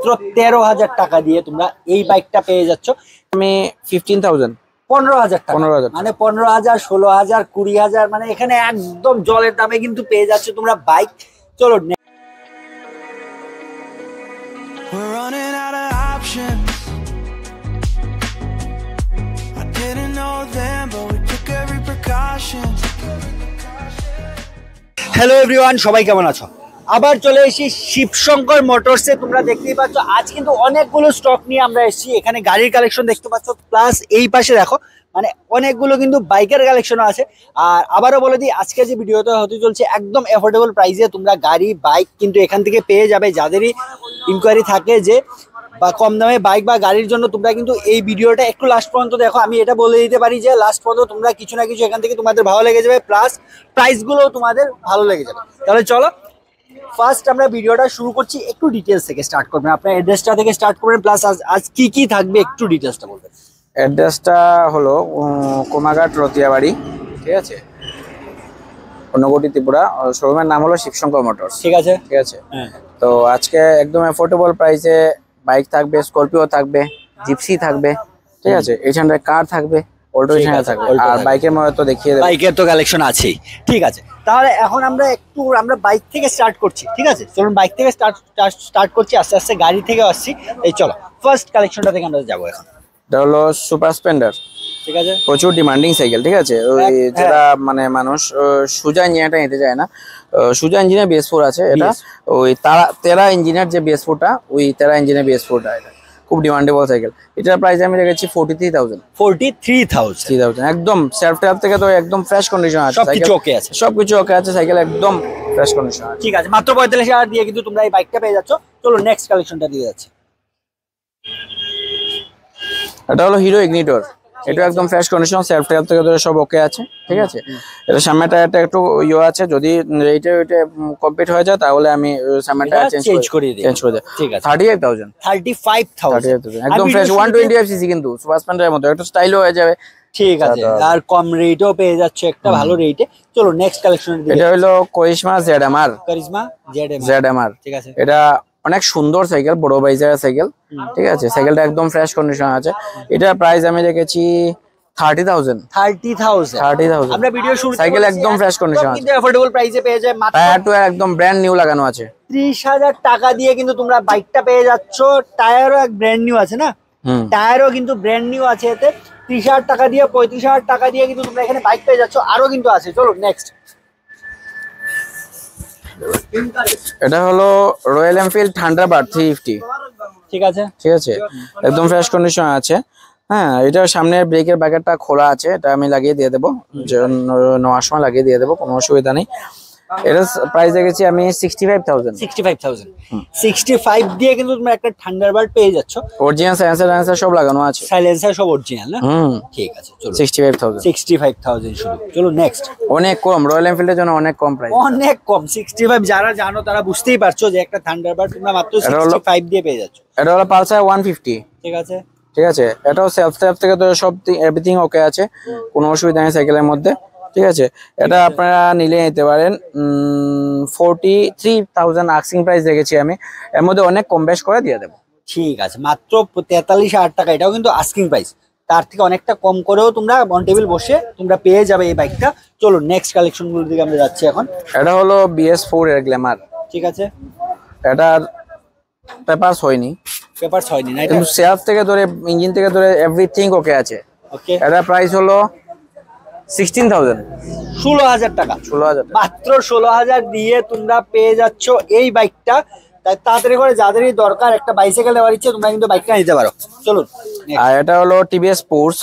মাত্র 13,000 টাকা দিয়ে তোমরা এই বাইকটা পেয়ে যাচ্ছ। আমি 15,000 15,000 টাকা, 15,000 মানে 15,000, 16,000, 20,000, মানে এখানে একদম জলের দামে কিন্তু পেয়ে যাচ্ছ তোমরা বাইক। চলো We're running out of options. I didn't know them, but we took every precaution. Hello everyone, সবাই কেমন আছো? আবার চলে এসেছি শিবশঙ্কর মোটরসে। তোমরা দেখতেই পাচ্ছ আজ কিন্তু অনেকগুলো স্টক নিয়ে আমরা এসেছি। এখানে গাড়ির কালেকশন দেখতে পাচ্ছ, প্লাস এই পাশে দেখো মানে অনেকগুলো কিন্তু বাইকের কালেকশনও আছে। আর আবারও বলে দিই, আজকে যে ভিডিওটা হতে চলছে একদম অ্যাফোর্ডেবল প্রাইসে তোমরা গাড়ি বাইক কিন্তু এখান থেকে পেয়ে যাবে। যাদেরই ইনকোয়ারি থাকে যে বা কম দামে বাইক বা গাড়ির জন্য, তোমরা কিন্তু এই ভিডিওটা একটু লাস্ট পর্যন্ত দেখো। আমি এটা বলে দিতে পারি যে লাস্ট পর্যন্ত তোমরা কিছু না কিছু এখান থেকে তোমাদের ভালো লেগে যাবে, প্লাস প্রাইসগুলোও তোমাদের ভালো লেগে যাবে। তাহলে চলো ফার্স্ট আমরা ভিডিওটা শুরু করছি, একটু ডিটেলস থেকে স্টার্ট করবেন। আপনার অ্যাড্রেসটা থেকে স্টার্ট করবেন, প্লাস আজ কি কি থাকবে একটু ডিটেলসটা বলবেন। অ্যাড্রেসটা হলো কোমাঘাট রতিয়াবাড়ি, ঠিক আছে, ঊনকোটি ত্রিপুরা। শোরুমের নাম হলো শিবশঙ্কর মোটরস, ঠিক আছে ঠিক আছে। তো আজকে একদম অ্যাফোর্ডেবল প্রাইসে বাইক থাকবে, স্করপিও থাকবে, জিপসি থাকবে, ঠিক আছে, 800 কার থাকবে, অল্টো থাকবে। আর বাইকের মধ্যে তো দেখিয়ে দেব, বাইকের তো কালেকশন আছেই, ঠিক আছে। তাহলে এখন আমরা বাইক থেকে স্টার্ট করছি, ঠিক আছে। চলুন বাইক থেকে স্টার্ট করছি, আস্তে আস্তে গাড়ি থেকে আসছি। এই চলো ফার্স্ট কালেকশনটা থেকে আমরা যাবো এখন। এটা হলো সুপার স্প্লেন্ডার, ঠিক আছে, প্রচুর ডিমান্ডিং সাইকেল, ঠিক আছে। ওই যারা মানে মানুষ সুজা ইঞ্জিনটা নিতে চায় না, সুজা ইঞ্জিনের BS4 আছে এটা। ওই তেরা ইঞ্জিনের যে BS4টা, ওই তেরা ইঞ্জিনের BS4টা, এটা খুব ডিমান্ডেবল সাইকেল। এটার প্রাইস আমি রেখেছি 43,000। 43,000 একদম সেলফ ট্যাপ থেকে তো একদম ফ্রেশ কন্ডিশন আছে, সবকিছু ওকে আছে, সবকিছু ওকে আছে, সাইকেল একদম ফ্রেশ কন্ডিশন আছে, ঠিক আছে। মাত্র 45,000 দিয়ে কিন্তু তোমরা এই বাইকটা পেয়ে যাচ্ছ। চলো নেক্সট কালেকশনটা দিয়ে যাচ্ছে। এটা হলো হিরো ইগনিটর, এটা একদম ফ্রেশ কন্ডিশন, সেলফ ট্যাপ থেকে ধরে সব ওকে আছে, ঠিক আছে। এটা সামনে টায়ারটা একটু ইয়ে আছে, যদি এইটা কমপ্লিট হয়ে যায় তাহলে আমি সামনে টায়ার চেঞ্জ করে দিই, ঠিক আছে। 35,000 একদম ফ্রেশ 125 সিসি, কিন্তু সুপার স্প্লেন্ডারের মতো একটু স্টাইলও হয়ে যাবে, ঠিক আছে। আর কম রেটও পেয়ে যাচ্ছে একটা ভালো রেটে। চলো নেক্সট কালেকশন। এটা হলো করিশমা ZMR, ZMR, ঠিক আছে। এটা অনেক সুন্দর সাইকেল, বড় বাইজের সাইকেল, ঠিক আছে। সাইকেলটা একদম ফ্রেশ কন্ডিশন আছে। এটার প্রাইস আমি রেখেছি 30,000। আমরা ভিডিও শুরু, সাইকেল একদম ফ্রেশ কন্ডিশন আছে, কিন্তু অ্যাফোর্ডেবল প্রাইসে পেয়ে যায়। টায়ার টু একদম ব্র্যান্ড নিউ লাগানো আছে। 30,000 টাকা দিয়ে কিন্তু তোমরা বাইকটা পেয়ে যাচ্ছ। টায়ারও এক ব্র্যান্ড নিউ আছে না, টায়ারও কিন্তু ব্র্যান্ড নিউ আছে এতে। 30,000 টাকা দিয়ে, 35,000 টাকা দিয়ে কিন্তু তোমরা এখানে বাইক পেয়ে যাচ্ছ। আরো কিন্তু আছে। চলো নেক্সট। এটা হলো রয়্যাল এনফিল্ড থান্ডারবার্ড 350, ঠিক আছে, ঠিক আছে, একদম ফ্রেশ কন্ডিশন আছে। হ্যাঁ, এটা সামনের ব্রেকের ব্যাকেটটা খোলা আছে, এটা আমি লাগিয়ে দিয়ে দেবো, নেওয়ার সময় লাগিয়ে দিয়ে দেবো, কোনো অসুবিধা নেই। এর প্রাইস রেখেছি আমি 65,000। 65 দিয়ে কিন্তু তোমরা একটা থান্ডারবার্ড পেয়ে যাচ্ছ। অরিজিনাল সাইলেন্সার সব লাগানো আছে, সাইলেন্সার সব অরিজিনাল না, ঠিক আছে। চলো 65,000 শুধু। চলো নেক্সট। অনেক কম, রয়্যাল এনফিল্ডের জন্য অনেক কম প্রাইস, অনেক কম। 65 যারা জানো তারা বুঝতেই পারছো যে একটা থান্ডারবার্ড তোমরা মাত্র 65 দিয়ে পেয়ে যাচ্ছ। এটা হলো পালসার 150, ঠিক আছে, ঠিক আছে। এটাও সেলফ ট্যাপ থেকে তো সব এভরিথিং ওকে আছে, কোনো অসুবিধা নেই সাইকেলের মধ্যে, ঠিক আছে। এটা আপনারা নিলে নিতে পারেন। 43,000 আস্কিং প্রাইস রেখেছি আমি, এর মধ্যে অনেক কম বেশ করে দিয়ে দেবো, ঠিক আছে। মাত্র 43,000 টাকা, এটাও কিন্তু আস্কিং প্রাইস। তার থেকে অনেকটা কম করেও তোমরা অন টেবিল বসে তোমরা পেয়ে যাবে এই বাইকটা। চলো নেক্সট কালেকশন গুলোর দিকে আমরা যাচ্ছি এখন। এটা হলো BS4 এর গ্ল্যামার, ঠিক আছে। এটার পেপারস হয়নি, না, কিন্তু সেলফ থেকে ধরে ইঞ্জিন থেকে ধরে এভরিথিং ওকে আছে। ওকে, এটার প্রাইস হলো 16,000। 16,000 টাকা, মাত্র 16,000 দিয়ে তোমরা পেয়ে যাচ্ছ এই বাইকটা। তাই তাড়াতাড়ি করে যাদেরই দরকার একটা বাইসাইকেল নেওয়ার ইচ্ছে, তোমরা কিন্তু বাইকটা নিতে পারো। চলুন। আর এটা হলো TVS স্পোর্টস,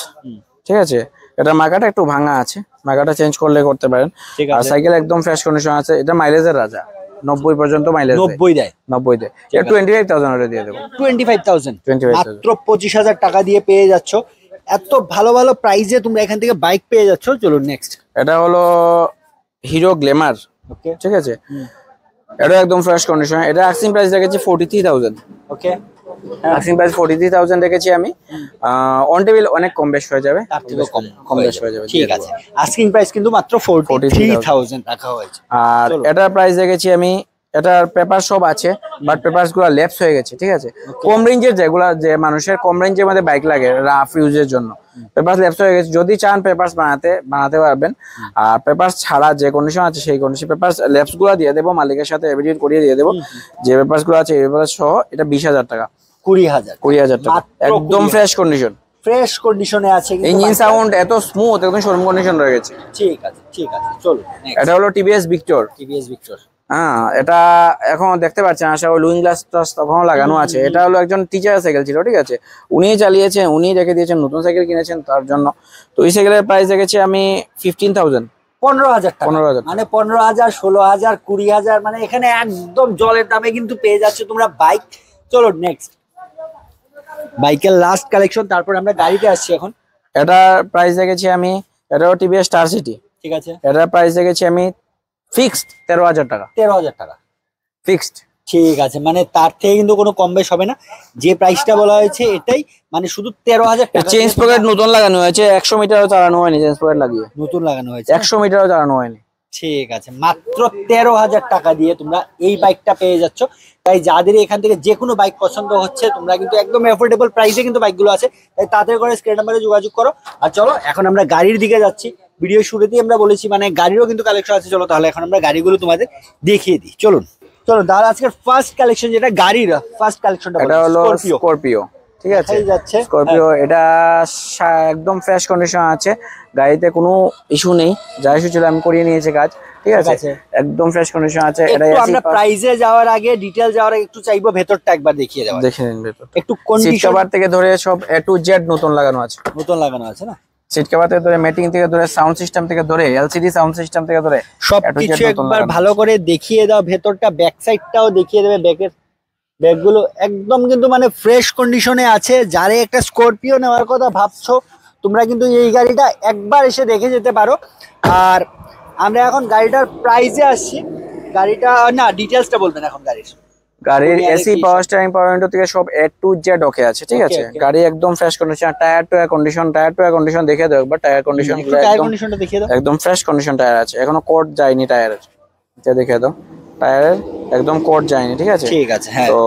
ঠিক আছে। এটা মার্কাটা একটু ভাঙা আছে, মার্কাটা চেঞ্জ করলে করতে পারেন। আর সাইকেল একদম ফ্রেশ কন্ডিশন আছে। এটা মাইলেজের রাজা, 90 পর্যন্ত মাইলেজ, 90 দেয়। 90 দেয়। 25,000 ওটা দিয়ে দেবো। 25,000 মাত্র 25,000 টাকা দিয়ে পেয়ে যাচ্ছ। এত ভালো ভালো প্রাইসে তোমরা এখান থেকে বাইক পেয়ে যাচ্ছ। চলো নেক্সট। এটা হলো হিরো গ্ল্যামার, ওকে, ঠিক আছে। এটা একদম ফ্রেশ কন্ডিশন। এটা আস্কিং প্রাইস রেখেছি 43,000। ওকে, আস্কিং প্রাইস 43,000 রেখেছি আমি। অন টেবিল অনেক কম বেশ হয়ে যাবে, তার থেকে কম বেশ হয়ে যাবে, ঠিক আছে। আস্কিং প্রাইস কিন্তু মাত্র 43,000 রাখা হয়েছে। আর এটার প্রাইস রেখেছি আমি এটার পেপার সব আছে, বাট পেপারস গুলো ল্যাপস হয়ে গেছে, ঠিক আছে। কম রেঞ্জের যেগুলা, যে মানুষের কম রেঞ্জের মধ্যে বাইক লাগে রাফ ইউজের জন্য, পেপার ল্যাপস হয়ে গেছে। যদি চান পেপারস বানাতে পারবেন। আর পেপারস ছাড়া যে কন্ডিশন আছে সেই কন্ডিশন পেপারস ল্যাপস গুলো দিয়ে দেবো, মালিকের সাথে এভিডেন্ট করিয়ে দিয়ে দেবো। যে পেপারস গুলো আছে এই পেপারস সহ এটা 20,000 টাকা। 20,000 টাকা, একদম ফ্রেশ কন্ডিশন। ফ্রেশ কন্ডিশনে আছে, ইঞ্জিন সাউন্ড এত স্মুথ, একদম শোরুম কন্ডিশন রয়ে গেছে। ঠিক আছে চলো। এটা হলো টিভিএস ভিক্টর। হ্যাঁ, এটা এখন দেখতে পাচ্ছেন আশা করি লুইং গ্লাস তখনও লাগানো আছে। এটা হলো একজন টিচার সাইকেল ছিল, ঠিক আছে, উনিই চালিয়েছেন, উনিই রেখে দিয়েছেন, নতুন সাইকেল কিনেছেন তার জন্য। তো এই সাইকেলের প্রাইস দেখেছি আমি 15,000। 15,000 টাকা, 15,000 মানে 15,000, 16,000, 20,000, মানে এখানে একদম জলের দামে কিন্তু পেয়ে যাচ্ছ তোমরা বাইক। চলো নেক্সট বাইকের লাস্ট কালেকশন, তারপর আমরা গাড়িতে আসছি এখন। এটার প্রাইস দেখেছি আমি, এটাও টিভিএস স্টার সিটি, ঠিক আছে। এটার প্রাইস দেখেছি আমি ফিক্সড 13,000 টাকা। 13,000 টাকা ফিক্সড, ঠিক আছে, মানে তার থেকে কিন্তু কোনো কম বেশ হবে না, যে প্রাইসটা বলা হয়েছে এটাই, মানে শুধু 13,000 টাকা। চেঞ্জ পকেট নতুন লাগানো হয়েছে, 100 মিটারও চালানো হয়নি চেঞ্জ পকেট লাগিয়ে, নতুন লাগানো হয়েছে, 100 মিটারও চালানো হয়নি। ঠিক আছে, মাত্র 13,000 টাকা দিয়ে তোমরা এই বাইকটা পেয়ে যাচ্ছ। তাই যাদের এখান থেকে যে কোনো বাইক পছন্দ হচ্ছে, তোমরা কিন্তু একদম অ্যাফোর্ডেবল প্রাইসে কিন্তু বাইকগুলো আছে, তাই তাড়াতাড়ি করে স্ক্রিন নাম্বারে যোগাযোগ করো। আর চলো এখন আমরা গাড়ির দিকে যাচ্ছি। ভিডিও শুরুতেই আমরা বলেছি মানে গাড়িরও কিন্তু কালেকশন আছে। চলো তাহলে এখন আমরা গাড়িগুলো তোমাদের দেখিয়ে দিই। চলো তাহলে আজকের ফার্স্ট কালেকশন, যেটা গাড়ির ফার্স্ট কালেকশনটা, এটা হলো স্করপিও, ঠিক আছে। যাচ্ছে স্করপিও, এটা একদম ফ্রেশ কন্ডিশন আছে, গাড়িতে কোনো ইস্যু নেই, যা ইস্যু ছিল আমি করিয়ে নিয়েছি কাজ, ঠিক আছে, একদম ফ্রেশ কন্ডিশন আছে। এটা আমরা প্রাইসে যাওয়ার আগে, ডিটেইল যাওয়ার আগে একটু চাইবো ভেতরটা একবার দেখিয়ে দাও। দেখে নিন ভেতর, একটু সিট কভার থেকে ধরে সব A to Z নতুন লাগানো আছে। না, সিট কভার থেকে ধরে, ম্যাটিং থেকে ধরে, সাউন্ড সিস্টেম থেকে ধরে, এলসিডি সাউন্ড সিস্টেম থেকে ধরে সবকিছু একবার ভালো করে দেখিয়ে দাও। ভেতরটা ব্যাক সাইডটাও দেখিয়ে দেবে, ব্যাগগুলো একদম কিন্তু মানে ফ্রেশ কন্ডিশনে আছে। যারা একটা স্করপিও নেওয়ার কথা ভাবছো, তোমরা কিন্তু এই গাড়িটা একবার এসে দেখে যেতে পারো। আর আমরা এখন গাড়িটার প্রাইসে আসছি। গাড়িটা না, ডিটেইলসটা বলবেন এখন গাড়ির এসি, পাওয়ার স্টিয়ারিং, পাওয়ার উইন্ডো থেকে সব A to Z ওকে আছে, ঠিক আছে। গাড়ি একদম fresh condition, tyre to condition দেখে দাও একবার। টায়ার কন্ডিশনটা দেখিয়ে দাও, একদম ফ্রেশ কন্ডিশন টায়ার আছে, এখনো কোট যায়নি টায়ারের, এটা দেখে দাও। টায়ারের একদম কোট যায়নি, ঠিক আছে, ঠিক আছে। হ্যাঁ, তো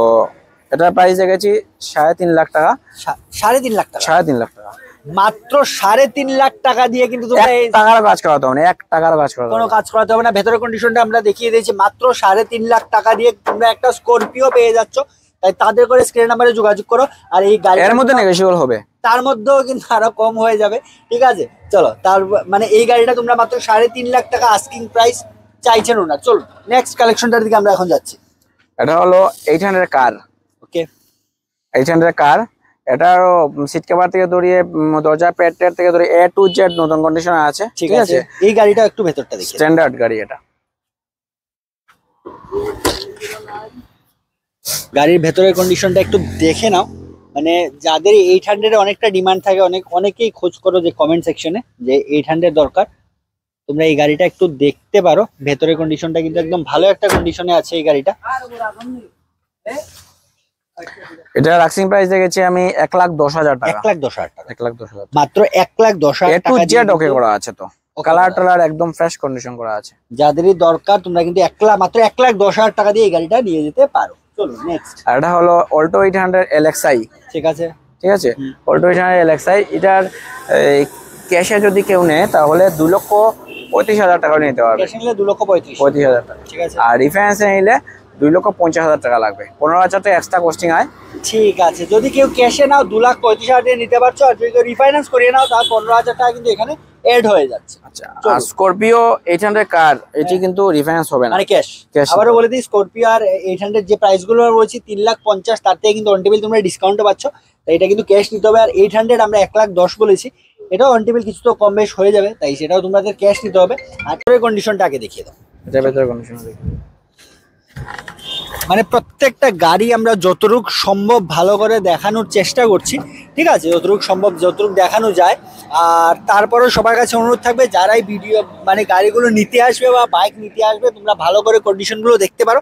এটার প্রাইস দেখেছি 3.5 লাখ টাকা। 3.5 লাখ টাকা, 3.5 লাখ টাকা, মাত্র 3.5 লাখ টাকা দিয়ে কিন্তু তোমরা এই টাকার কাজ করাতে হবে না, 1 টাকার কাজ করাতে হবে, কোনো কাজ করাতে হবে না। ভেতরের কন্ডিশনটা আমরা দেখিয়ে দিয়েছি। মাত্র 3.5 লাখ টাকা দিয়ে তোমরা একটা স্করপিও পেয়ে যাচ্ছ। তাই তাদের করে স্ক্রিন নাম্বারে যোগাযোগ করো। আর এই গাড়ির মধ্যে নেগোশিয়েবল হবে, তার মধ্যেও কিন্তু আরো কম হয়ে যাবে, ঠিক আছে। চলো মানে এই গাড়িটা তোমরা মাত্র 3.5 লাখ টাকা আস্কিং প্রাইস চাইছেন ওনার। চলো নেক্সট কালেকশনটার দিকে আমরা এখন যাচ্ছি। এটা হলো 800 কার। ওকে, 800 কার। এটার সিট কভার থেকে ধরিয়ে, দরজা প্যাড থেকে ধরে A to Z নতুন কন্ডিশন আছে, ঠিক আছে। এই গাড়িটা একটু ভেতরটা দেখি, স্ট্যান্ডার্ড গাড়ি। এটা গাড়ির ভেতরের কন্ডিশনটা একটু দেখে নাও। মানে যাদের 800 এ অনেকটা ডিমান্ড থাকে, অনেকেই খোঁজ করো যে কমেন্ট সেকশনে যে 800 দরকার, তোমরা এই গাড়িটা একটু দেখতে পারো। ভেতরের কন্ডিশনটা কিন্তু একদম ভালো একটা কন্ডিশনে আছে এই গাড়িটা। এটা রাক্সিং প্রাইস দেখেছি আমি 1,10,000 টাকা। 1,10,000 টাকা, 1,10,000, মাত্র 1,10,000 টাকা দিয়ে ওকে করা আছে। তো কালার টালার একদম ফ্রেশ কন্ডিশন করা আছে। যাদেরই দরকার তোমরা কিন্তু মাত্র 1,10,000 টাকা দিয়ে এই গাড়িটা নিয়ে যেতে পারো। চলো নেক্সট। আর এটা হলো অল্টো 800 LXi, ঠিক আছে, ঠিক আছে। অল্টো 800 LXi, এটার ক্যাশে যদি কেউ নেয় তাহলে 2,35,000 টাকা নিতে পারবে। ক্যাশে নিলে 2,35,000 টাকা, ঠিক আছে। আর রিফাইন্যান্সে নিলে 2,50,000 টাকা লাগবে, 15,000 টাকা এক্সট্রা কস্টিং হয়। ঠিক আছে, যদি কেউ ক্যাশে নাও 2,35,000 দিয়ে নিতে পারছো, আর যদি কেউ রিফাইন্যান্স করিয়ে নাও তাহলে 15,000 টাকা কিন্তু এখানে এড হয়ে যাচ্ছে। আচ্ছা, আর স্করপিও 800 কার, এটি কিন্তু রিফাইন্যান্স হবে না, মানে ক্যাশ। আবারও বলে দিই, স্করপিও আর 800 যে প্রাইস গুলো বলছি 3,50,000, তার থেকে কিন্তু অন টেবিল তোমরা ডিসকাউন্টও পাচ্ছ। তাই এটা কিন্তু ক্যাশ নিতে হবে। আর 800 আমরা 1,10,000 বলেছি, এটাও অন টেবিল কিছু তো কম বেশ হয়ে যাবে, তাই সেটাও তোমাদের ক্যাশ নিতে হবে। আর কন্ডিশনটা আগে দেখিয়ে দাও। এটা ভেতরের কন্ডিশন দেখি, মানে প্রত্যেকটা গাড়ি আমরা যতটুকু সম্ভব ভালো করে দেখানোর চেষ্টা করছি, ঠিক আছে, যতটুকু সম্ভব যতটুকু দেখানো যায়। আর তারপরেও সবার কাছে অনুরোধ থাকবে, যারাই ভিডিও মানে গাড়িগুলো নিতে আসবে বা বাইক নিতে আসবে, তোমরা ভালো করে কন্ডিশনগুলো দেখতে পারো।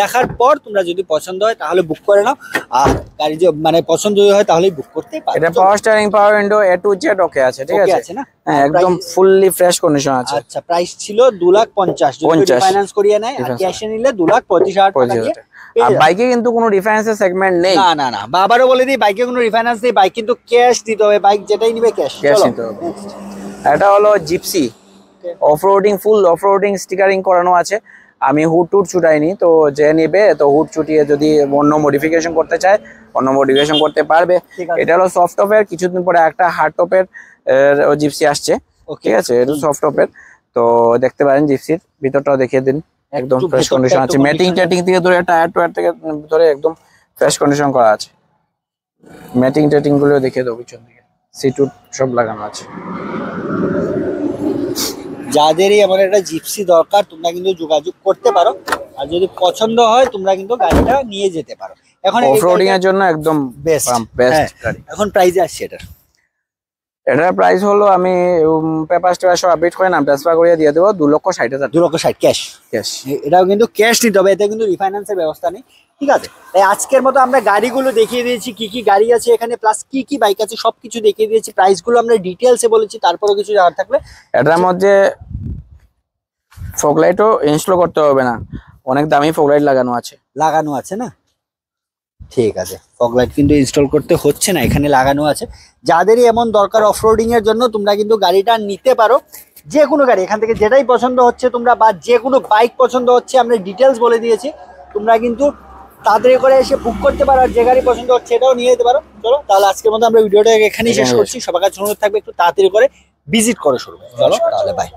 দেখার পর তোমরা যদি পছন্দ হয় তাহলে বুক করে নাও, আর গাড়ি যে মানে পছন্দ যদি হয় তাহলেই বুক করতে পারো। এটা power steering, power window, A to Z ওকে আছে, ঠিক ওকে আছে? আছে না? হ্যাঁ, একদম ফুললি ফ্রেশ কন্ডিশন আছে। আচ্ছা, প্রাইস ছিল 2,50,000, যদি ফাইন্যান্স করিয়ে নেয় আর ক্যাশে নিলে 2,25,000 টাকা দিয়ে আর বাইকে কিন্তু কোনো রিফাইন্যান্সের সেগমেন্ট নেই। না না না, বাবারও বলে দিই বাইকে কোনো রিফাইন্যান্স নেই, বাইক কিন্তু ক্যাশ দিতে হবে, বাইক যেটাই নিবে ক্যাশ। ক্যাশ নিতে হবে। এটা হলো জিপসি, অফরোডিং, ফুল অফরোডিং স্টিকারিং করানো আছে। আমি হুড টুড ছুটাইনি, তো যে নেবে তো হুড ছুটিয়ে যদি অন্য মডিফিকেশন করতে চায় অন্য মডিফিকেশন করতে পারবে। এটা হলো সফট টপের, কিছুদিন পরে একটা হার্ড টপের জিপসি আসছে, ঠিক আছে? এটা সফট টপের, তো দেখতে পারেন জিপসির ভিতরটাও দেখিয়ে দিন, একদম ফ্রেশ কন্ডিশন আছে। ম্যাটিং ট্যাটিং থেকে ধরে টায়ার টুয়ার থেকে ধরে একদম ফ্রেশ কন্ডিশন করা আছে। ম্যাটিং ট্যাটিং গুলো দেখিয়ে দেবো, পিছন দিকে সিটুট সব লাগানো আছে। যাদেরই এমন একটা জিপসি দরকার তোমরা কিন্তু যোগাযোগ করতে পারো, আর যদি পছন্দ হয় তোমরা কিন্তু গাড়িটা নিয়ে যেতে পারো। এখন অফরোডিং এর জন্য একদম বেস্ট বেস্ট গাড়ি। এখন প্রাইসে আসছে এটার প্রাইস হলো, আমি পেপার টেপার সব আপডেট করে নাম ট্রান্সফার করে দিয়ে দেবো 2,60,000। 2,60,000 ক্যাশ। ক্যাশ। এটাও কিন্তু ক্যাশ নিতে হবে, এতে কিন্তু রিফাইন্যান্সের ব্যবস্থা নেই, ঠিক আছে? তাই আজকের মতো আমরা গাড়িগুলো দেখিয়ে দিয়েছি, কি কি গাড়ি আছে এখানে, প্লাস কি কি বাইক আছে সবকিছু দেখিয়ে দিয়েছি, প্রাইসগুলো আমরা ডিটেলসে বলেছি। তারপরেও কিছু জানার থাকলে, এটার মধ্যে ফগ লাইটও ইনস্টল করতে হবে না, অনেক দামি ফগ লাইট লাগানো আছে না? ঠিক আছে, ফগ লাইট কিন্তু ইনস্টল করতে হচ্ছে না, এখানে লাগানো আছে। যাদেরই এমন দরকার অফরোডিং এর জন্য তোমরা কিন্তু গাড়িটা নিতে পারো, যে কোনো গাড়ি এখান থেকে যেটাই পছন্দ হচ্ছে তোমরা, বা যে কোনো বাইক পছন্দ হচ্ছে আমরা ডিটেলস বলে দিয়েছি, তোমরা কিন্তু তাড়াতাড়ি করে এসে বুক করতে পারো, আর যে গাড়ি পছন্দ হচ্ছে এটাও নিয়ে যেতে পারো। চলো তাহলে আজকের মতো আমরা ভিডিওটা এখানেই শেষ করছি। সবার কাছে অনুরোধ থাকবে একটু তাড়াতাড়ি করে ভিজিট করে শুরু। চলো তাহলে বাই।